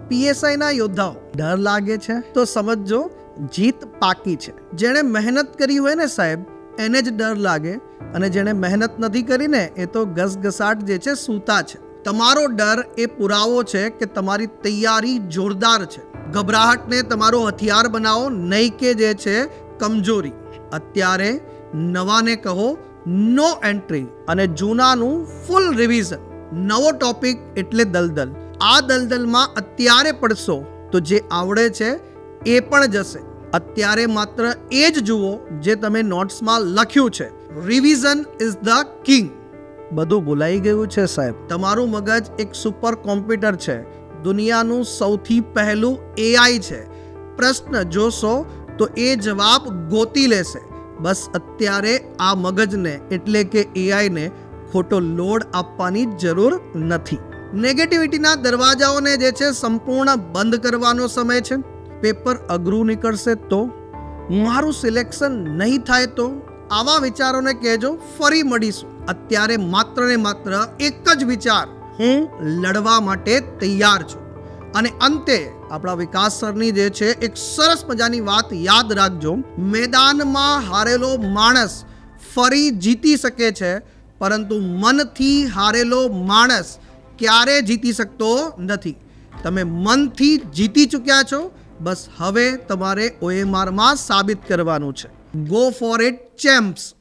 PSI ના યોદ્ધાઓ ડર લાગે છે તો સમજો જીત પાકી છે. જેણે મહેનત કરી હોય ને સાહેબ એને જ ડર લાગે, અને જેણે મહેનત નથી કરી ને એ તો ઘસઘસાટ જે છે સૂતા છે. તમારો ડર એ પુરાવો છે કે તમારી તૈયારી જોરદાર છે. ગભરાહટને તમારો હથિયાર બનાવો, નહીં કે જે છે કમજોરી. અત્યારે નવાને કહો નો એન્ટ્રી અને જૂનાનું ફૂલ રિવિઝન. નવો ટોપિક એટલે દલદલ. આ દલદલમાં અત્યારે પડશો તો જે આવડે છે એ પણ જશે. અત્યારે માત્ર એ જ જુઓ જે તમે નોટ્સમાં લખ્યું છે. Revision is the king. બધું ભૂલાઈ ગયું છે સાહેબ. તમારું મગજ એક સુપર કોમ્પ્યુટર છે. દુનિયાનું સૌથી પહેલું એઆઈ છે. પ્રશ્ન જોશો તો એ જવાબ ગોતી લેશે. બસ અત્યારે આ મગજને એટલે કે એઆઈને ખોટો લોડ આપવાની જરૂર નથી. નેગેટિવિટીના દરવાજાઓને જે છે સંપૂર્ણ બંધ કરવાનો સમય છે. પેપર અઘરું નીકળશે તો, મારું સિલેક્શન નહીં થાય તો, આવા વિચારોને કહેજો ફરી મળીશું. અત્યારે માત્ર ને માત્ર એક જ વિચાર, હું લડવા માટે તૈયાર છું. અને અંતે આપણા વિકાસ સરની જે છે એક સરસ મજાની વાત યાદ રાખજો. મેદાનમાં હારેલો માણસ ફરી જીતી શકે છે, પરંતુ મનથી હારેલો માણસ ક્યારે જીતી શકતો નથી. તમે મનથી જીતી ચૂક્યા છો. બસ હવે તમારે OMRમાં સાબિત કરવાનું છે. Go for it ચેમ્પ્સ.